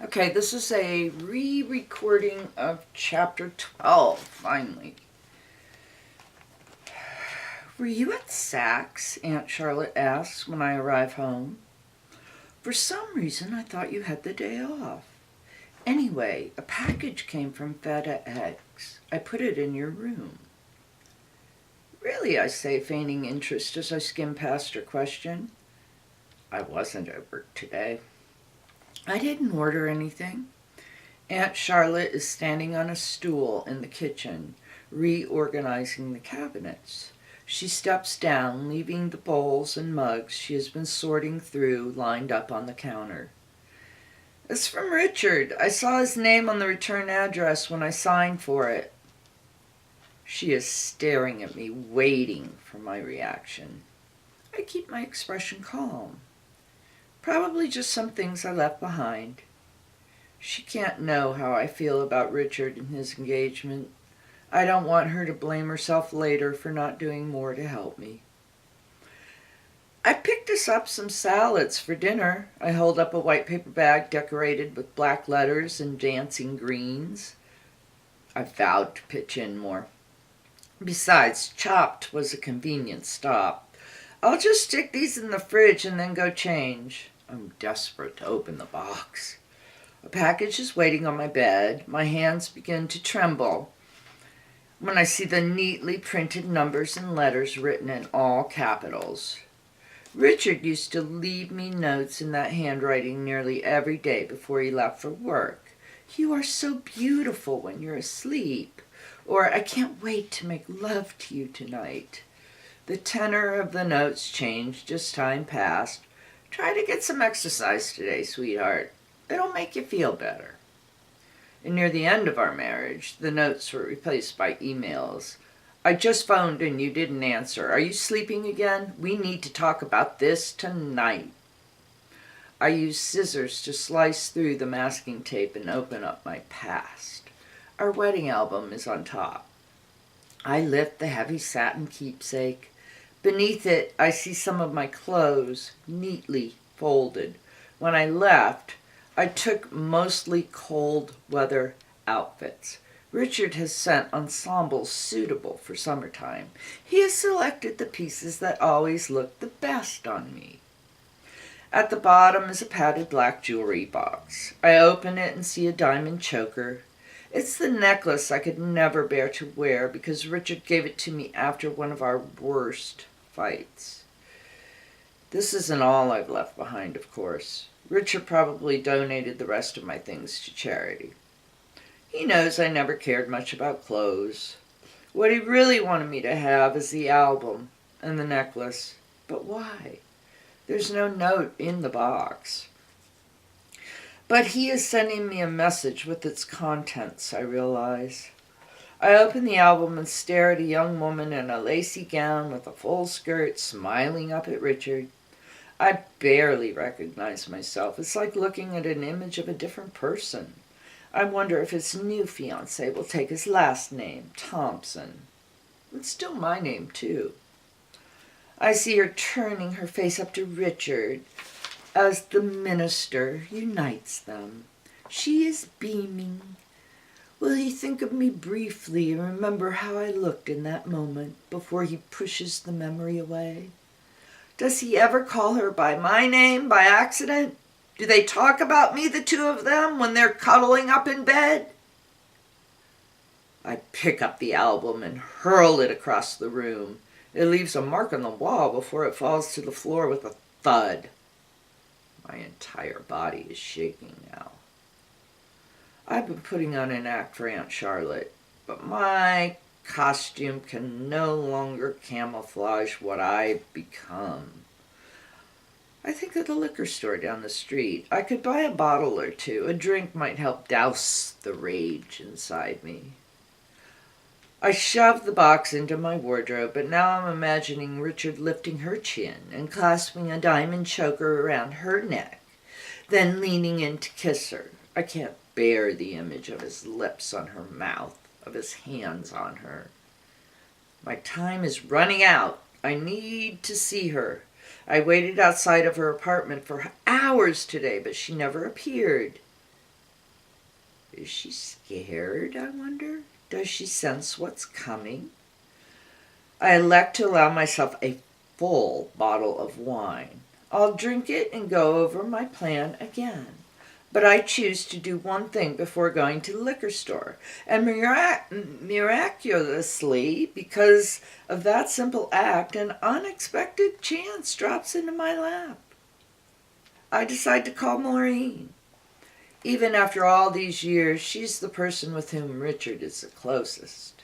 Okay, this is a re-recording of chapter 12, finally. Were you at Saks? Aunt Charlotte asks when I arrive home. For some reason, I thought you had the day off. Anyway, a package came from FedEx. I put it in your room. Really, I say, feigning interest as I skim past her question. I wasn't at work today. I didn't order anything. Aunt Charlotte is standing on a stool in the kitchen, reorganizing the cabinets. She steps down, leaving the bowls and mugs she has been sorting through lined up on the counter. It's from Richard. I saw his name on the return address when I signed for it. She is staring at me, waiting for my reaction. I keep my expression calm. Probably just some things I left behind. She can't know how I feel about Richard and his engagement. I don't want her to blame herself later for not doing more to help me. I picked us up some salads for dinner. I hold up a white paper bag decorated with black letters and dancing greens. I vowed to pitch in more. Besides, Chopped was a convenient stop. I'll just stick these in the fridge and then go change. I'm desperate to open the box. A package is waiting on my bed. My hands begin to tremble when I see the neatly printed numbers and letters written in all capitals. Richard used to leave me notes in that handwriting nearly every day before he left for work. You are so beautiful when you're asleep. Or, I can't wait to make love to you tonight. The tenor of the notes changed as time passed. Try to get some exercise today, sweetheart. It'll make you feel better. And near the end of our marriage, the notes were replaced by emails. I just phoned and you didn't answer. Are you sleeping again? We need to talk about this tonight. I use scissors to slice through the masking tape and open up my past. Our wedding album is on top. I lift the heavy satin keepsake. Beneath it, I see some of my clothes, neatly folded. When I left, I took mostly cold weather outfits. Richard has sent ensembles suitable for summertime. He has selected the pieces that always look the best on me. At the bottom is a padded black jewelry box. I open it and see a diamond choker. It's the necklace I could never bear to wear because Richard gave it to me after one of our worst fights. This isn't all I've left behind, of course. Richard probably donated the rest of my things to charity. He knows I never cared much about clothes. What he really wanted me to have is the album and the necklace. But why? There's no note in the box. But he is sending me a message with its contents, I realize. I open the album and stare at a young woman in a lacy gown with a full skirt smiling up at Richard. I barely recognize myself. It's like looking at an image of a different person. I wonder if his new fiancée will take his last name, Thompson. It's still my name, too. I see her turning her face up to Richard as the minister unites them. She is beaming. Will he think of me briefly and remember how I looked in that moment before he pushes the memory away? Does he ever call her by my name by accident? Do they talk about me, the two of them, when they're cuddling up in bed? I pick up the album and hurl it across the room. It leaves a mark on the wall before it falls to the floor with a thud. My entire body is shaking now. I've been putting on an act for Aunt Charlotte, but my costume can no longer camouflage what I've become. I think of the liquor store down the street. I could buy a bottle or two. A drink might help douse the rage inside me. I shoved the box into my wardrobe, but now I'm imagining Richard lifting her chin and clasping a diamond choker around her neck, then leaning in to kiss her. I can't bear the image of his lips on her mouth, of his hands on her. My time is running out. I need to see her. I waited outside of her apartment for hours today, but she never appeared. Is she scared, I wonder? Does she sense what's coming? I elect to allow myself a full bottle of wine. I'll drink it and go over my plan again. But I choose to do one thing before going to the liquor store. And miraculously, because of that simple act, an unexpected chance drops into my lap. I decide to call Maureen. Even after all these years, she's the person with whom Richard is the closest.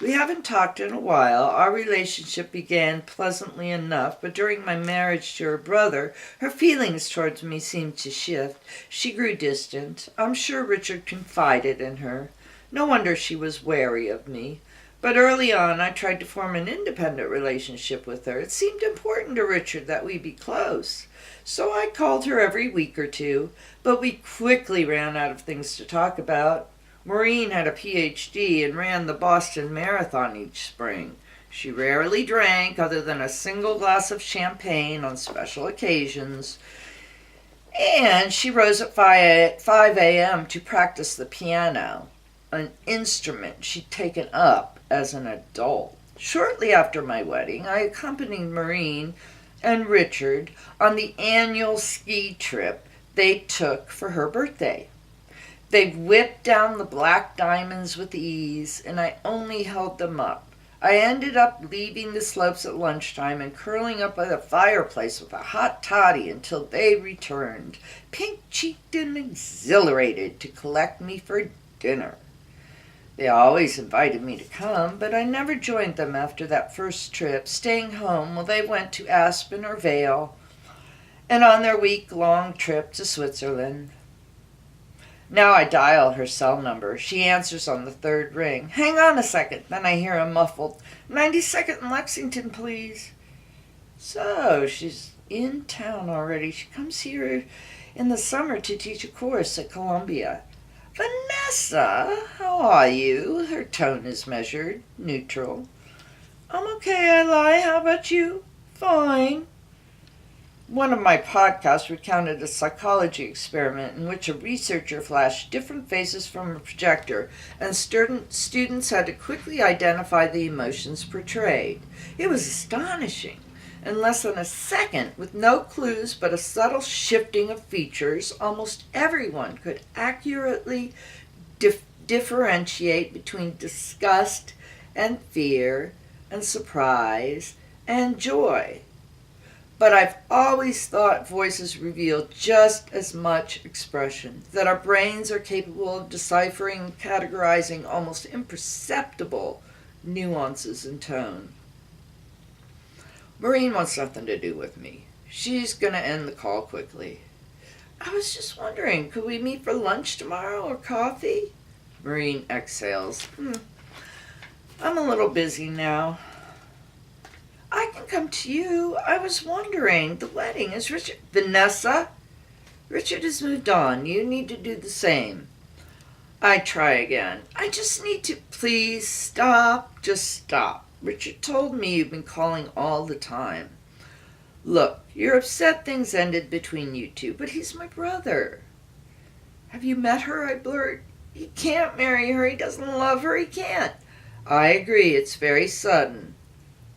We haven't talked in a while. Our relationship began pleasantly enough, but during my marriage to her brother, her feelings towards me seemed to shift. She grew distant. I'm sure Richard confided in her. No wonder she was wary of me. But early on, I tried to form an independent relationship with her. It seemed important to Richard that we be close. So I called her every week or two, but we quickly ran out of things to talk about. Maureen had a PhD and ran the Boston Marathon each spring. She rarely drank other than a single glass of champagne on special occasions. And she rose at 5 a.m. to practice the piano, an instrument she'd taken up as an adult. Shortly after my wedding, I accompanied Maureen and Richard on the annual ski trip they took for her birthday. They whipped down the black diamonds with ease, and I only held them up. I ended up leaving the slopes at lunchtime and curling up by the fireplace with a hot toddy until they returned, pink-cheeked and exhilarated, to collect me for dinner. They always invited me to come, but I never joined them after that first trip, staying home while they went to Aspen or Vail, and on their week-long trip to Switzerland. Now I dial her cell number. She answers on the third ring. Hang on a second. Then I hear a muffled, 92nd and Lexington, please. So, she's in town already. She comes here in the summer to teach a course at Columbia. Vanessa, how are you? Her tone is measured, neutral. I'm okay, Eli. How about you? Fine. One of my podcasts recounted a psychology experiment in which a researcher flashed different faces from a projector, and students had to quickly identify the emotions portrayed. It was astonishing. In less than a second, with no clues but a subtle shifting of features, almost everyone could accurately differentiate between disgust and fear and surprise and joy. But I've always thought voices reveal just as much expression, that our brains are capable of deciphering and categorizing almost imperceptible nuances in tone. Maureen wants nothing to do with me. She's going to end the call quickly. I was just wondering, could we meet for lunch tomorrow or coffee? Maureen exhales. I'm a little busy now. I can come to you. I was wondering, the wedding is Richard. Vanessa? Richard has moved on. You need to do the same. I try again. I just need to. Please stop. Just stop. Richard told me you've been calling all the time. Look, you're upset things ended between you two, but he's my brother. Have you met her? I blurt. He can't marry her. He doesn't love her. He can't. I agree. It's very sudden.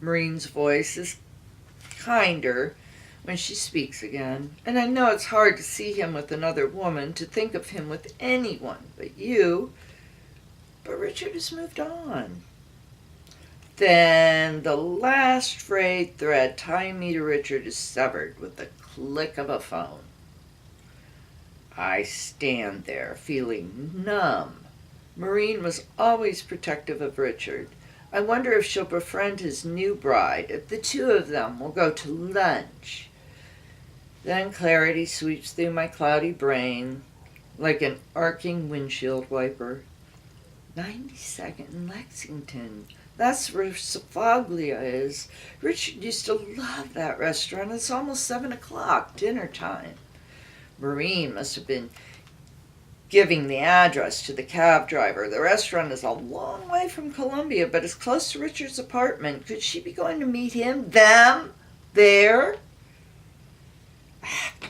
Maureen's voice is kinder when she speaks again, and I know it's hard to see him with another woman, to think of him with anyone but you. But Richard has moved on. Then the last frayed thread tying me to Richard is severed with the click of a phone. I stand there, feeling numb. Maureen was always protective of Richard. I wonder if she'll befriend his new bride, if the two of them will go to lunch. Then clarity sweeps through my cloudy brain like an arcing windshield wiper. 92nd and Lexington. That's where Sfaglia is. Richard used to love that restaurant. It's almost 7 o'clock, dinner time. Maureen must have been giving the address to the cab driver. The restaurant is a long way from Columbia, but it's close to Richard's apartment. Could she be going to meet him? Them? There?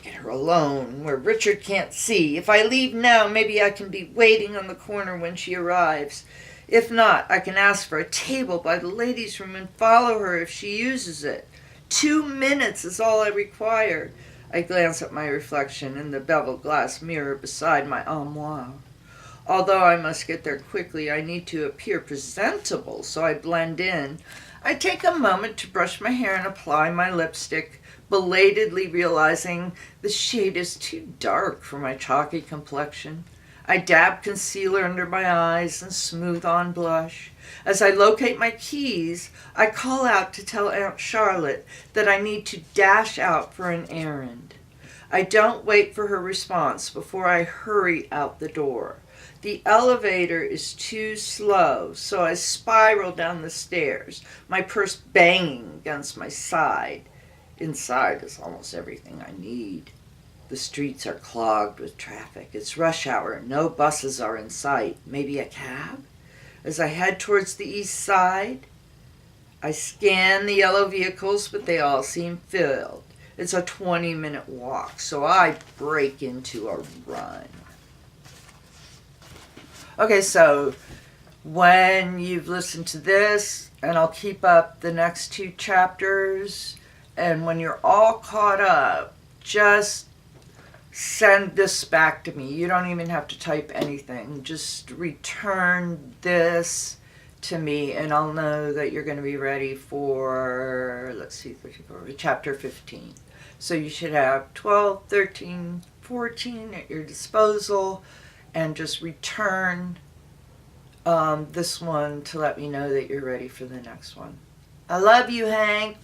get her alone, where Richard can't see. If I leave now, maybe I can be waiting on the corner when she arrives. If not, I can ask for a table by the ladies' room and follow her if she uses it. 2 minutes is all I require. I glance at my reflection in the beveled glass mirror beside my armoire. Although I must get there quickly, I need to appear presentable, so I blend in. I take a moment to brush my hair and apply my lipstick, belatedly realizing the shade is too dark for my chalky complexion. I dab concealer under my eyes and smooth on blush. As I locate my keys, I call out to tell Aunt Charlotte that I need to dash out for an errand. I don't wait for her response before I hurry out the door. The elevator is too slow, so I spiral down the stairs, my purse banging against my side. Inside is almost everything I need. The streets are clogged with traffic. It's rush hour. No buses are in sight. Maybe a cab? As I head towards the east side, I scan the yellow vehicles, but they all seem filled. It's a 20-minute walk, so I break into a run. Okay, so when you've listened to this, and I'll keep up the next 2 chapters, and when you're all caught up, just send this back to me. You don't even have to type anything. Just return this to me, and I'll know that you're going to be ready for, let's see, chapter 15. So you should have 12, 13, 14 at your disposal, and just return this one to let me know that you're ready for the next one. I love you, Hank.